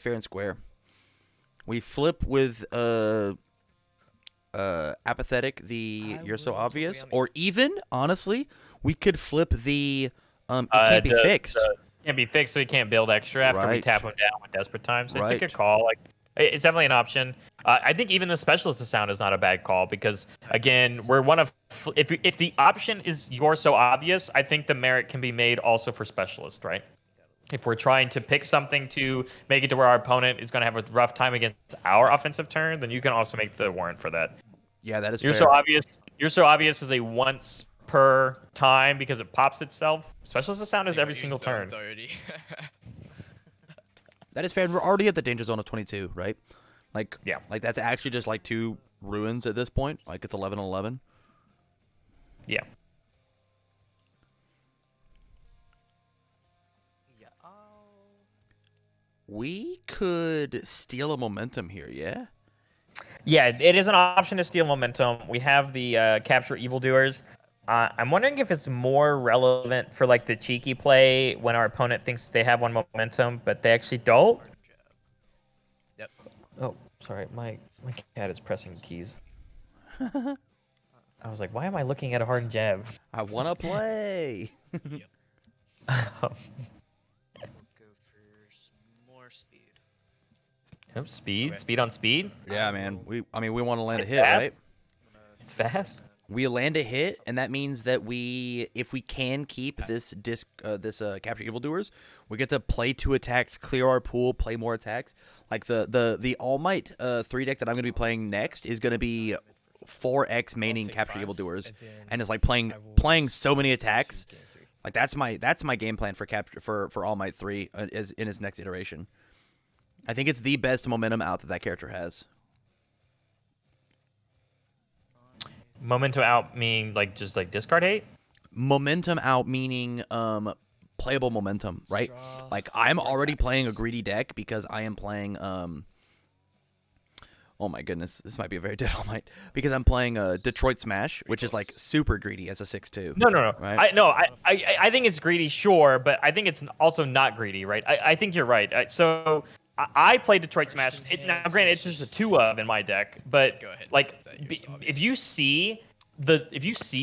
Speaker 1: fair and square." We flip with apathetic. You're So Obvious, or even honestly, we could flip the it can't be fixed.
Speaker 3: Can't be fixed, so he can't build extra after we tap him down with Desperate Times. It's a good call. Like, it's definitely an option. I think even the Specialist of Sound is not a bad call because, again, we're one of if the option is You're So Obvious, I think the merit can be made also for Specialist, right? If we're trying to pick something to make it to where our opponent is going to have a rough time against our offensive turn, then you can also make the warrant for that.
Speaker 1: Yeah, that is
Speaker 3: You're
Speaker 1: fair.
Speaker 3: So Obvious. You're So Obvious is a once per time because it pops itself. Specialist of Sound is every single turn.
Speaker 1: That is fair. We're already at the danger zone of 22, right? Like,
Speaker 3: yeah.
Speaker 1: Like, that's actually just like 2 ruins at this point. Like, it's 11-11.
Speaker 3: Yeah.
Speaker 1: We could steal a momentum here, yeah?
Speaker 3: Yeah, it is an option to steal momentum. We have the capture evildoers. I'm wondering if it's more relevant for like the cheeky play when our opponent thinks they have 1 momentum, but they actually don't.
Speaker 2: Yep.
Speaker 3: Oh, sorry, my cat is pressing keys. I was like, why am I looking at a hardened jab?
Speaker 1: I want to play.
Speaker 3: Yep, speed on speed.
Speaker 1: Yeah, man. We want to land a hit,
Speaker 3: fast.
Speaker 1: right?
Speaker 3: It's fast.
Speaker 1: We land a hit, and that means that if we can keep this capture evildoers, we get to play 2 attacks, clear our pool, play more attacks. Like the All Might 3 deck that I'm going to be playing next is going to be 4x maining capture evildoers, and it's like playing so many attacks. Like that's my game plan for All Might 3 is in its next iteration. I think it's the best momentum out that character has.
Speaker 3: Momentum out meaning like just like discard 8?
Speaker 1: Momentum out meaning playable momentum, right? Like I'm already playing a greedy deck because I am playing oh my goodness, this might be a very dead All Might because I'm playing Detroit Smash, which is like super greedy as a 6/2.
Speaker 3: No.
Speaker 1: Right?
Speaker 3: I think it's greedy, sure, but I think it's also not greedy, right? I think you're right. So I play Detroit Smash. Now, granted, it's just a 2-of in my deck, but like if you see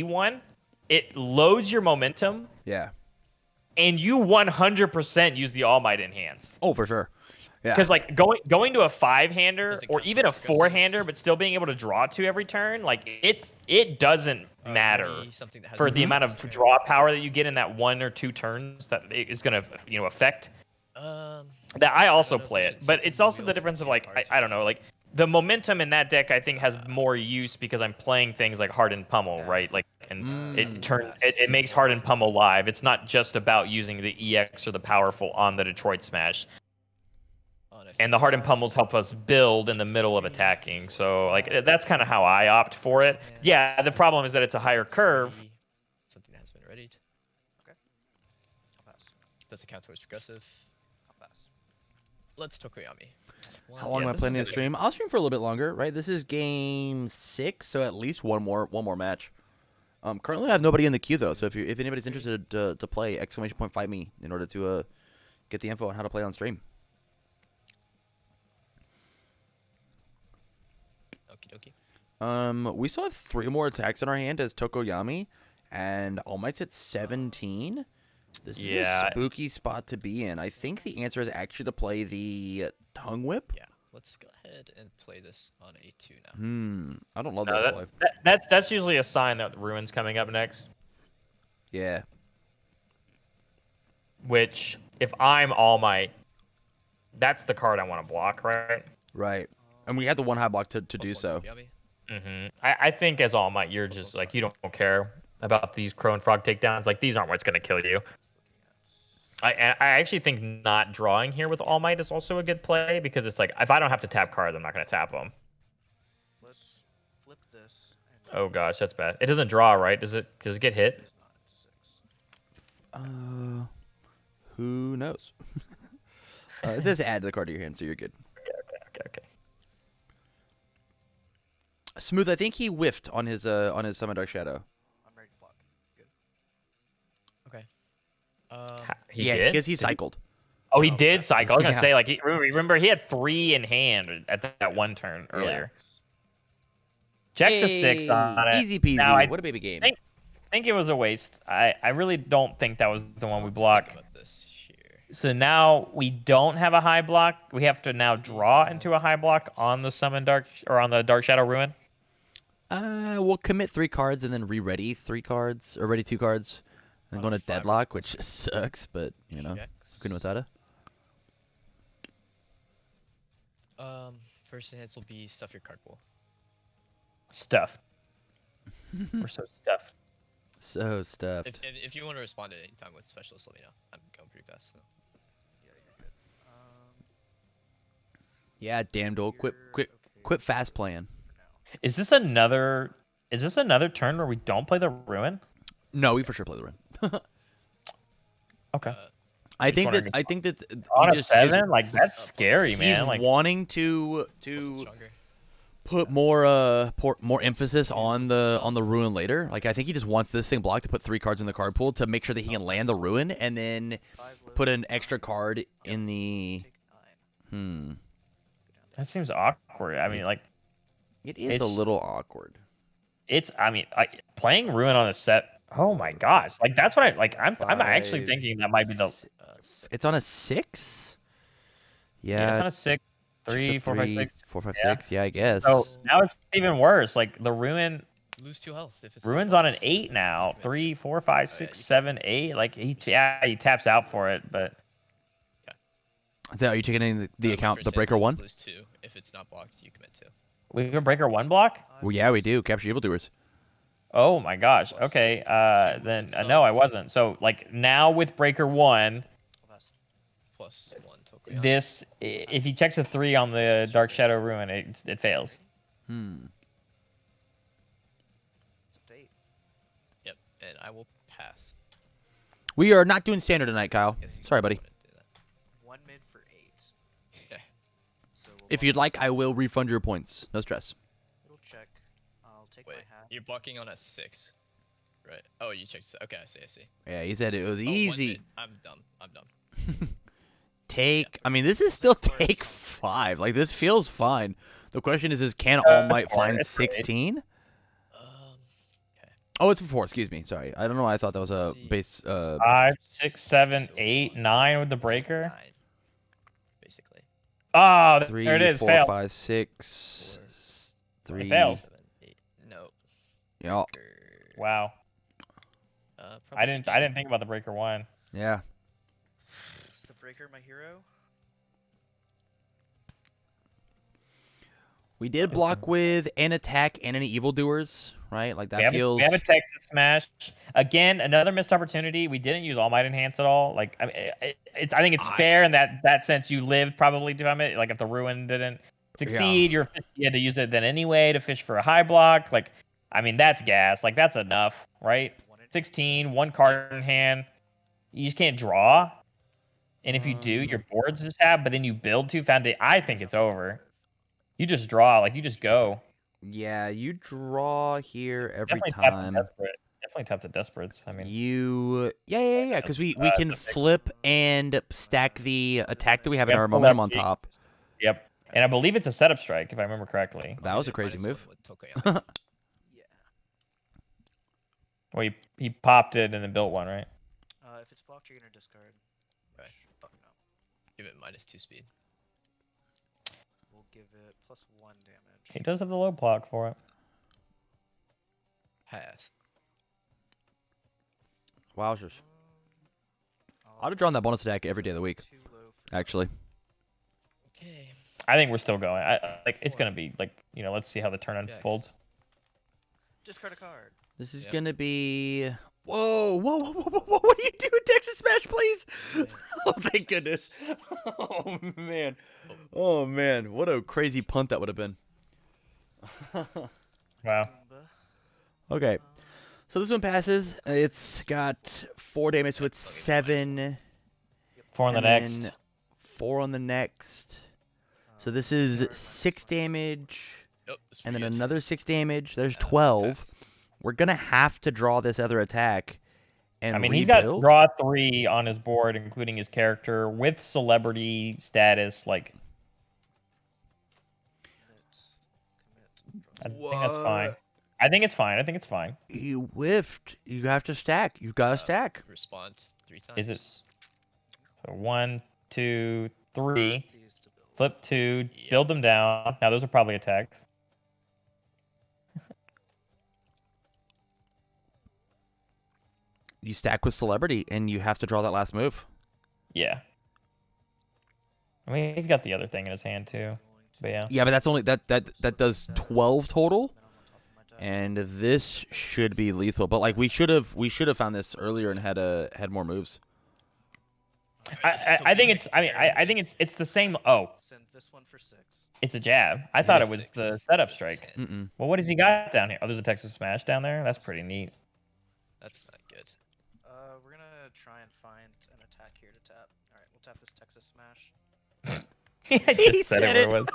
Speaker 3: one, it loads your momentum.
Speaker 1: Yeah.
Speaker 3: And you 100% use the All Might enhance.
Speaker 1: Oh, for sure. Yeah.
Speaker 3: Because like going to a 5-hander or even a 4-hander, but still being able to draw 2 every turn, like it doesn't matter for the amount of draw power that you get in that 1 or 2 turns that it is going to affect. That I also play it, but it's also the difference of like I don't know, like the momentum in that deck I think has more use because I'm playing things like Hardened Pummel, right? Like and it makes Hardened Pummel live. It's not just about using the EX or the powerful on the Detroit Smash. and the hardened pummels help us build in the middle of attacking. So like that's kind of how I opt for it. Yeah, the problem is that it's a higher curve.
Speaker 4: Something that has been readied.
Speaker 2: Okay. I'll pass.
Speaker 4: Doesn't count towards progressive.
Speaker 2: I'll pass.
Speaker 4: Let's Tokoyami.
Speaker 1: How long
Speaker 3: Yeah,
Speaker 1: am I
Speaker 3: this
Speaker 1: planning to
Speaker 3: is
Speaker 1: stream? I'll stream for a little bit longer, right? This is game 6, so at least one more match. Currently I have nobody in the queue though, so if anybody's interested to play, !fight me in order to get the info on how to play on stream.
Speaker 4: Okie dokie.
Speaker 1: We still have 3 more attacks in our hand as Tokoyami, and All Might's at 17. This is a spooky spot to be in. I think the answer is actually to play the Tongue Whip.
Speaker 4: Yeah, let's go ahead and play this on A2 now.
Speaker 1: I don't love that play.
Speaker 3: That's usually a sign that Ruin's coming up next.
Speaker 1: Yeah.
Speaker 3: Which, if I'm All Might, that's the card I want to block, right?
Speaker 1: Right. And we had the 1 high block to do so.
Speaker 3: I think as All Might, you're just like, you don't care about these Crow and Frog takedowns. Like, these aren't what's going to kill you. I actually think not drawing here with All Might is also a good play, because it's like, if I don't have to tap cards, I'm not going to tap them.
Speaker 2: Let's flip this.
Speaker 3: Oh gosh, that's bad. It doesn't draw, right? Does it get hit?
Speaker 1: Who knows? It says add to the card to your hand, so you're good.
Speaker 3: Okay.
Speaker 1: Smooth, I think he whiffed on his Summon Dark Shadow.
Speaker 2: I'm ready to block. Good.
Speaker 4: Okay.
Speaker 3: He
Speaker 1: yeah,
Speaker 3: did?
Speaker 1: because he cycled.
Speaker 3: Oh, he did cycle. I was gonna
Speaker 1: Yeah.
Speaker 3: say, like, remember he had 3 in hand at that one turn earlier. Check the 6 on it.
Speaker 1: Easy peasy.
Speaker 3: Now,
Speaker 1: What a baby game.
Speaker 3: I think it was a waste. I really don't think that was the one we block. So now we don't have a high block. We have to now draw into a high block on the Summon Dark, or on the Dark Shadow Ruin.
Speaker 1: We'll commit 3 cards and then re-ready 3 cards, or ready 2 cards, and go to Deadlock, which sucks, but you know, couldn't without it.
Speaker 4: First enhance will be stuff your card pool.
Speaker 3: Stuffed. We're so stuffed.
Speaker 1: So stuffed.
Speaker 4: If you want to respond at any time with specialists, let me know. I'm going pretty fast. So.
Speaker 2: Yeah, you're good.
Speaker 1: Yeah, damn duel. Quit fast playing.
Speaker 3: Is this another turn where we don't play the Ruin?
Speaker 1: No, we for sure play the Ruin.
Speaker 3: Okay.
Speaker 1: I think that
Speaker 3: on
Speaker 1: he
Speaker 3: a
Speaker 1: just
Speaker 3: 7, like that's scary, man.
Speaker 1: He's
Speaker 3: Like
Speaker 1: wanting to put more emphasis on the Ruin later. Like I think he just wants this thing blocked to put 3 cards in the card pool to make sure that he can land the Ruin and then put an extra card in the.
Speaker 3: That seems awkward. I mean, like
Speaker 1: it is a little awkward.
Speaker 3: Playing Ruin on a set. Oh my gosh! Like that's what I'm actually thinking that might be the.
Speaker 1: It's on a 6.
Speaker 3: Yeah, it's on a 6. 3, 4, 5, 6.
Speaker 1: 4, 5, 6. Yeah, I guess.
Speaker 3: So now it's even worse. Like the Ruin.
Speaker 4: Lose 2 health. If it's
Speaker 3: Ruin's on an 8 now. 3, 4, 5, 6, 7, 8. Like he taps out for it, but.
Speaker 1: Are you taking in the account the Breaker 1?
Speaker 4: Lose 2. If it's not blocked, you commit 2.
Speaker 3: We can Breaker 1 block?
Speaker 1: Well, yeah, we do. Capture Evildoers.
Speaker 3: Oh my gosh. Okay. Then no, I wasn't. So like now with Breaker 1,
Speaker 4: +1 Tokoyami.
Speaker 3: this if he checks a 3 on the Dark Shadow Ruin, it fails.
Speaker 2: It's a date.
Speaker 4: Yep, and I will pass.
Speaker 1: We are not doing standard tonight, Kyle. Sorry, buddy.
Speaker 2: 1 mid for 8.
Speaker 4: Yeah.
Speaker 2: So
Speaker 1: If you'd like, I will refund your points. No stress.
Speaker 2: It'll check. I'll take
Speaker 4: Wait,
Speaker 2: my hat.
Speaker 4: you're blocking on a 6, right? Oh, you checked. Okay, I see.
Speaker 1: Yeah, he said it was
Speaker 4: Oh,
Speaker 1: easy.
Speaker 4: I'm dumb.
Speaker 1: I mean, this is still take 5. Like, this feels fine. The question is can All Might find 16?
Speaker 4: Okay.
Speaker 1: Oh, it's for 4. Excuse me. Sorry. I don't know why I thought that was a base.
Speaker 3: 5, 6, 7, 8, 9 with the Breaker.
Speaker 4: 9, basically.
Speaker 3: Oh,
Speaker 1: 3,
Speaker 3: there it is.
Speaker 1: 4,
Speaker 3: Fail.
Speaker 1: 5, 6. 3.
Speaker 3: It fails.
Speaker 4: 7, 8. No.
Speaker 1: Yeah.
Speaker 3: Wow. I didn't think about the Breaker 1.
Speaker 1: Yeah.
Speaker 2: Is the Breaker my hero?
Speaker 1: We did block with an attack and any evildoers, right? Like that feels.
Speaker 3: We have a Texas Smash. Again, another missed opportunity. We didn't use All Might Enhance at all. Like, I mean, I think it's fair in that sense. You lived probably to it. Like, if the Ruin didn't succeed, you had to use it then anyway to fish for a high block. Like, I mean, that's gas. Like, that's enough, right? 16, 1 card in hand. You just can't draw. And if you do, your board's just have, but then you build 2 foundation. I think it's over. You just draw, like you just go.
Speaker 1: Yeah, you draw here every
Speaker 3: Definitely
Speaker 1: time.
Speaker 3: Definitely tough to desperates. I mean,
Speaker 1: yeah, because we can flip and stack the attack that we have in our momentum on top.
Speaker 3: Yep, and I believe it's a setup strike if I remember correctly.
Speaker 1: That was a crazy move.
Speaker 2: Yeah.
Speaker 3: Well, he popped it and then built one, right?
Speaker 2: If it's blocked, you're gonna discard.
Speaker 4: Right.
Speaker 2: Oh, no.
Speaker 4: Give it -2 speed.
Speaker 2: We'll give it +1 damage.
Speaker 3: He does have the low block for it.
Speaker 4: Pass.
Speaker 1: Wowzers. I'd have drawn that bonus attack every day of the week, actually.
Speaker 4: Okay.
Speaker 3: I think we're still going. Like it's gonna be like let's see how the turn unfolds.
Speaker 2: Discard a card.
Speaker 1: This is gonna be. Whoa! What are you doing, Texas Smash, please? Oh, thank goodness. Oh man, what a crazy punt that would have been.
Speaker 3: Wow.
Speaker 1: Okay, so this one passes. It's got 4 damage, so it's 7.
Speaker 3: 4 on the next.
Speaker 1: 4 on the next. So this is 6 damage, and then another 6 damage. There's 12. We're gonna have to draw this other attack, and
Speaker 3: I mean,
Speaker 1: rebuild.
Speaker 3: he's got draw 3 on his board, including his character with celebrity status. Like, I think that's fine. I think it's fine.
Speaker 1: You whiffed. You have to stack. You've got to stack.
Speaker 4: Response 3 times.
Speaker 3: Is it so 1, 2, 3? Flip 2, build them down. Now those are probably attacks.
Speaker 1: You stack with celebrity, and you have to draw that last move.
Speaker 3: Yeah. I mean, he's got the other thing in his hand too. But yeah.
Speaker 1: Yeah, but that's only that does 12 total, and this should be lethal. But like we should have found this earlier and had more moves.
Speaker 3: I think it's. I mean, I think it's the same. Oh.
Speaker 2: Send this one for 6.
Speaker 3: It's a jab. I thought it was the setup strike.
Speaker 1: Mm-mm.
Speaker 3: Well, what has he got down here? Oh, there's a Texas Smash down there. That's pretty neat.
Speaker 4: That's not good.
Speaker 2: We're gonna try and find an attack here to tap. All right, we'll tap this Texas Smash.
Speaker 3: I just said it where it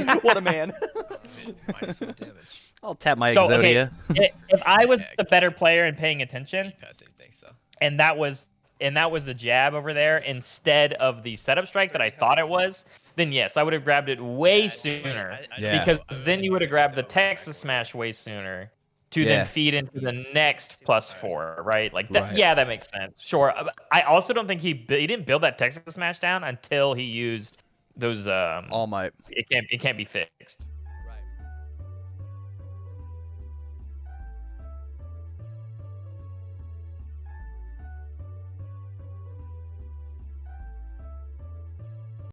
Speaker 3: was.
Speaker 1: What a man!
Speaker 4: -1 damage.
Speaker 1: I'll tap my
Speaker 3: So,
Speaker 1: Exodia.
Speaker 3: Okay, if I was the better player and paying attention,
Speaker 4: Pass anything, so.
Speaker 3: and that was a jab over there instead of the setup strike that I thought it was, then yes, I would have grabbed it way sooner. Because then you would have grabbed the Texas Smash way sooner to then feed into the next +4, right? Like that.
Speaker 1: Right.
Speaker 3: Yeah, that makes sense. Sure. I also don't think he didn't build that Texas Smash down until he used those.
Speaker 1: All Might.
Speaker 3: It can't be fixed.